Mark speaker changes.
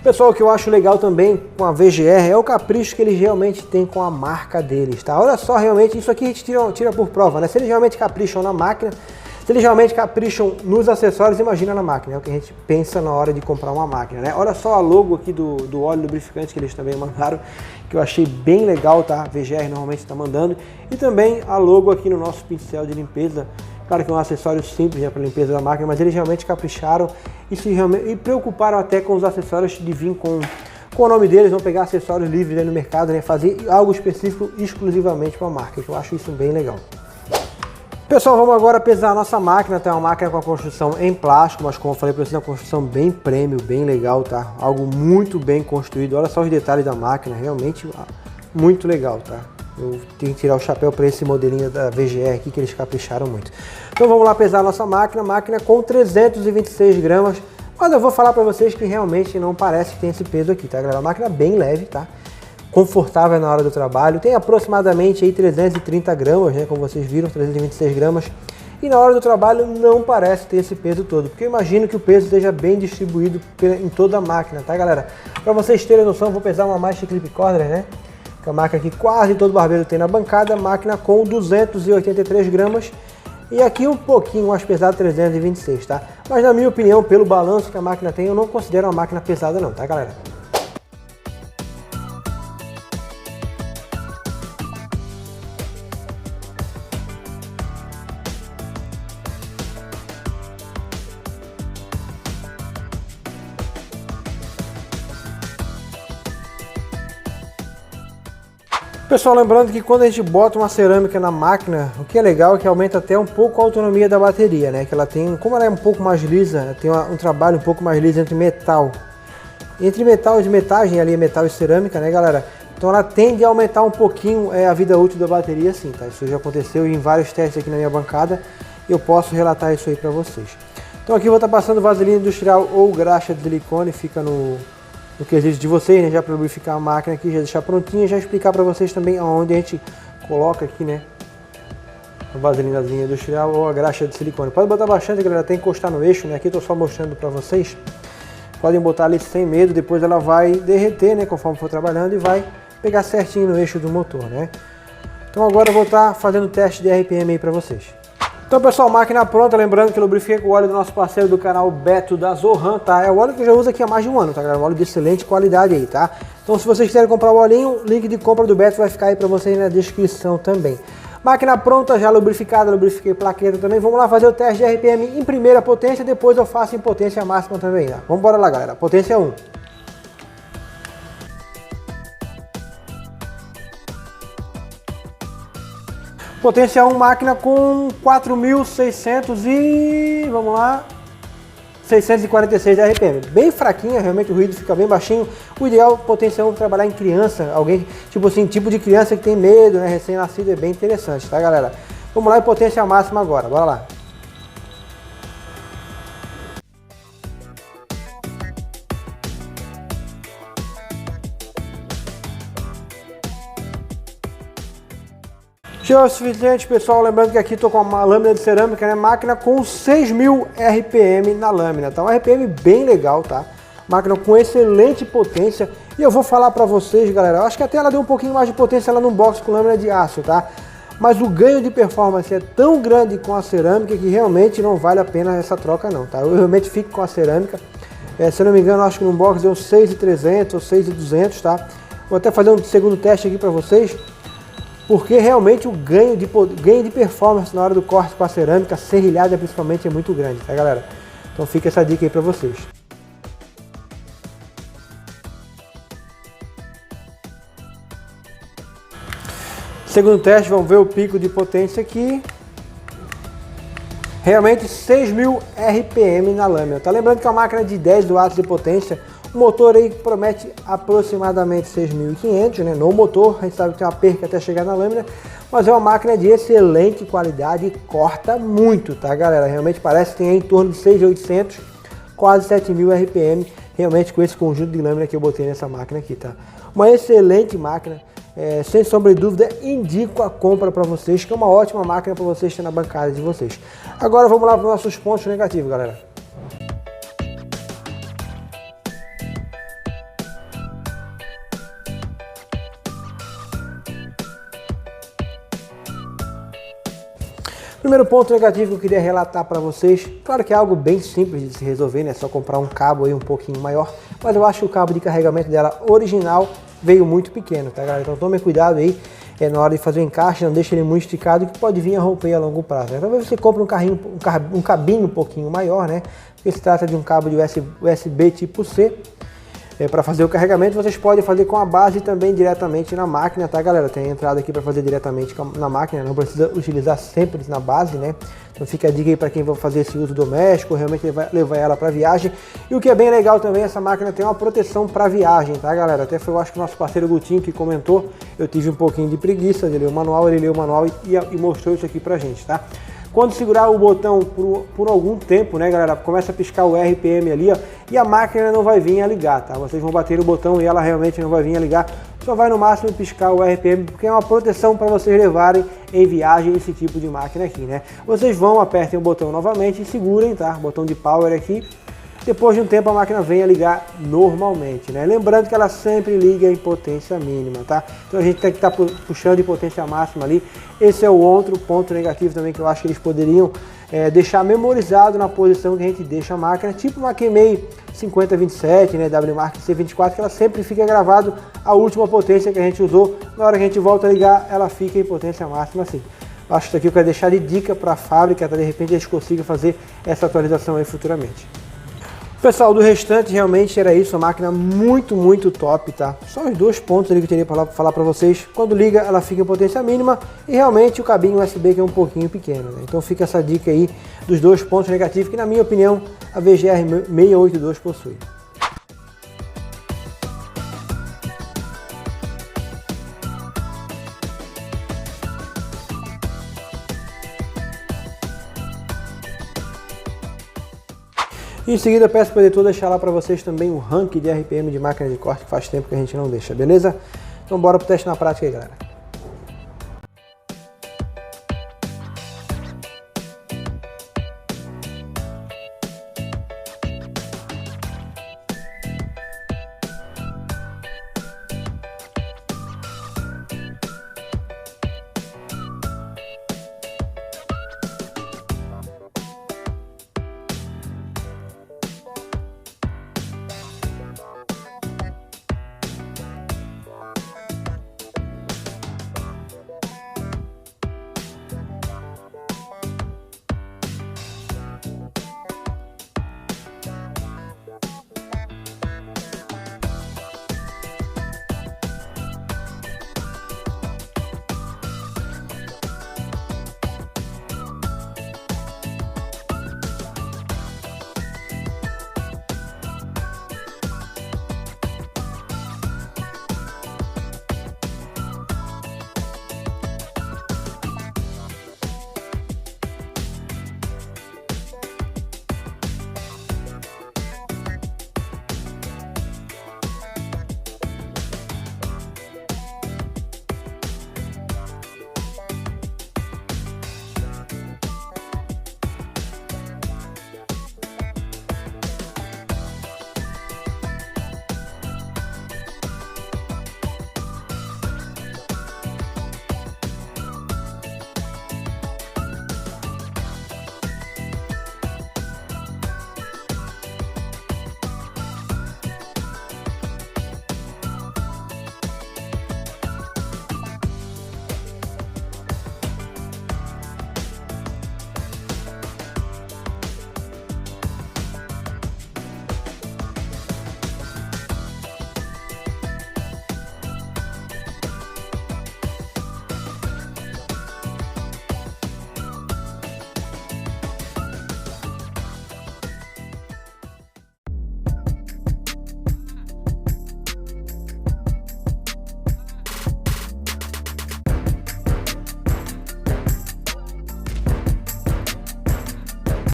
Speaker 1: Pessoal, o que eu acho legal também com a VGR é o capricho que eles realmente têm com a marca deles, tá? Olha só, realmente, isso aqui a gente tira por prova, né? Se eles realmente capricham na máquina, se eles realmente capricham nos acessórios, imagina na máquina, é o que a gente pensa na hora de comprar uma máquina, né? Olha só a logo aqui do óleo lubrificante que eles também mandaram, que eu achei bem legal, tá? A VGR normalmente está mandando. E também a logo aqui no nosso pincel de limpeza. Claro que é um acessório simples, né, para limpeza da máquina, mas eles realmente capricharam e preocuparam até com os acessórios de vir com o nome deles, vão pegar acessórios livres aí no mercado, né, fazer algo específico exclusivamente para a marca, que eu acho isso bem legal. Pessoal, vamos agora pesar a nossa máquina, tá? É uma máquina com a construção em plástico, mas como eu falei para vocês, é uma construção bem premium, bem legal, tá? Algo muito bem construído, olha só os detalhes da máquina, realmente muito legal, tá? Eu tenho que tirar o chapéu para esse modelinho da VGR aqui, que eles capricharam muito. Então vamos lá pesar a nossa máquina com 326 gramas, mas eu vou falar para vocês que realmente não parece que tem esse peso aqui, tá, galera? A máquina bem leve, tá? Confortável na hora do trabalho, tem aproximadamente aí 330 gramas, né? Como vocês viram, 326 gramas. E na hora do trabalho não parece ter esse peso todo, porque eu imagino que o peso esteja bem distribuído em toda a máquina, tá, galera? Para vocês terem noção, eu vou pesar uma Master Clip Corner, né? Que é a máquina que quase todo barbeiro tem na bancada, máquina com 283 gramas e aqui um pouquinho mais pesado, 326, tá? Mas na minha opinião, pelo balanço que a máquina tem, eu não considero uma máquina pesada não, tá, galera? Pessoal, lembrando que quando a gente bota uma cerâmica na máquina, o que é legal é que aumenta até um pouco a autonomia da bateria, né? Que ela tem, como ela é um pouco mais lisa, tem um trabalho um pouco mais liso entre metal de metagem, ali metal e cerâmica, né, galera? Então ela tende a aumentar um pouquinho a vida útil da bateria, sim, tá? Isso já aconteceu em vários testes aqui na minha bancada e eu posso relatar isso aí para vocês. Então aqui eu vou estar passando vaselina industrial ou graxa de silicone, fica no quesito de vocês, né, já para lubrificar a máquina aqui, já deixar prontinha, já explicar para vocês também aonde a gente coloca aqui, né, a vaselinazinha industrial ou a graxa de silicone. Pode botar bastante, galera, até encostar no eixo, né, aqui eu tô só mostrando para vocês. Podem botar ali sem medo, depois ela vai derreter, né, conforme for trabalhando e vai pegar certinho no eixo do motor, né. Então agora eu vou estar fazendo o teste de RPM aí para vocês. Então, pessoal, máquina pronta, lembrando que eu lubrifiquei com o óleo do nosso parceiro do canal Beto da Zohan, tá? É o óleo que eu já uso aqui há mais de um ano, tá, galera? Um óleo de excelente qualidade aí, tá? Então, se vocês quiserem comprar o olhinho, o link de compra do Beto vai ficar aí pra vocês na descrição também. Máquina pronta, já lubrificada, lubrifiquei plaqueta também. Vamos lá fazer o teste de RPM em primeira potência, depois eu faço em potência máxima também, tá? Vamos embora lá, galera. Potência 1. Potência 1, máquina com 4.600 e... vamos lá... 646 de RPM. Bem fraquinha, realmente o ruído fica bem baixinho. O ideal, potência 1, trabalhar em criança. Alguém, tipo assim, tipo de criança que tem medo, né? Recém-nascido, é bem interessante, tá, galera? Vamos lá em potência máxima agora, bora lá. Já é o suficiente, pessoal, lembrando que aqui estou com uma lâmina de cerâmica, né? Máquina com 6.000 RPM na lâmina, tá? Um RPM bem legal, tá? Máquina com excelente potência. E eu vou falar para vocês, galera, eu acho que até ela deu um pouquinho mais de potência lá no box com lâmina de aço, tá? Mas o ganho de performance é tão grande com a cerâmica que realmente não vale a pena essa troca não, tá? Eu realmente fico com a cerâmica. Se eu não me engano, acho que no box deu 6.300 ou 6.200, tá? Vou até fazer um segundo teste aqui para vocês. Porque realmente o ganho de performance na hora do corte com a cerâmica serrilhada principalmente é muito grande, tá, galera? Então fica essa dica aí pra vocês. Segundo teste, vamos ver o pico de potência aqui. Realmente 6.000 RPM na lâmina, tá? Lembrando que é uma máquina de 10 watts de potência, o motor aí promete aproximadamente 6.500, né? No motor, a gente sabe que tem uma perca até chegar na lâmina, mas é uma máquina de excelente qualidade e corta muito, tá, galera? Realmente parece que tem aí em torno de 6.800, quase 7.000 RPM, realmente com esse conjunto de lâmina que eu botei nessa máquina aqui, tá? Uma excelente máquina. Sem sombra de dúvida, indico a compra para vocês, que é uma ótima máquina para vocês terem na bancada de vocês. Agora vamos lá para os nossos pontos negativos, galera. Primeiro ponto negativo que eu queria relatar para vocês, claro que é algo bem simples de se resolver, né? Só comprar um cabo aí um pouquinho maior, mas eu acho que o cabo de carregamento dela original veio muito pequeno, tá, galera? Então tome cuidado aí na hora de fazer o encaixe, não deixe ele muito esticado, que pode vir a romper a longo prazo. Talvez você compre um cabinho um pouquinho maior, né? Porque se trata de um cabo de USB tipo C. Para fazer o carregamento, vocês podem fazer com a base também diretamente na máquina, tá, galera? Tem entrada aqui para fazer diretamente na máquina, não precisa utilizar sempre na base, né? Então fica a dica aí para quem vai fazer esse uso doméstico, realmente vai levar ela para viagem. E o que é bem legal também, essa máquina tem uma proteção para viagem, tá, galera? Até foi, eu acho que o nosso parceiro Gutinho que comentou, eu tive um pouquinho de preguiça de ler o manual, ele leu o manual e mostrou isso aqui pra gente, tá? Quando segurar o botão por algum tempo, né, galera, começa a piscar o RPM ali, ó, e a máquina não vai vir a ligar, tá? Vocês vão bater o botão e ela realmente não vai vir a ligar, só vai no máximo piscar o RPM, porque é uma proteção para vocês levarem em viagem esse tipo de máquina aqui, né? Vocês vão, apertem o botão novamente e segurem, tá? Botão de power aqui. Depois de um tempo a máquina vem a ligar normalmente, né? Lembrando que ela sempre liga em potência mínima, tá? Então a gente tem que estar puxando em potência máxima ali. Esse é o outro ponto negativo também que eu acho que eles poderiam deixar memorizado na posição que a gente deixa a máquina, tipo uma Kemei 5027, né, WMark C24, que ela sempre fica gravado a última potência que a gente usou. Na hora que a gente volta a ligar, ela fica em potência máxima assim. Eu acho que isso aqui eu quero deixar de dica para a fábrica, tá? De repente eles consigam fazer essa atualização aí futuramente. Pessoal, do restante realmente era isso, a máquina muito top, tá? Só os dois pontos ali que eu teria para falar para vocês. Quando liga, ela fica em potência mínima e realmente o cabinho USB que é um pouquinho pequeno, né? Então fica essa dica aí dos dois pontos negativos que, na minha opinião, a VGR 682 possui. Em seguida, peço para o editor deixar lá para vocês também o ranking de RPM de máquina de corte, que faz tempo que a gente não deixa, beleza? Então bora pro teste na prática aí, galera.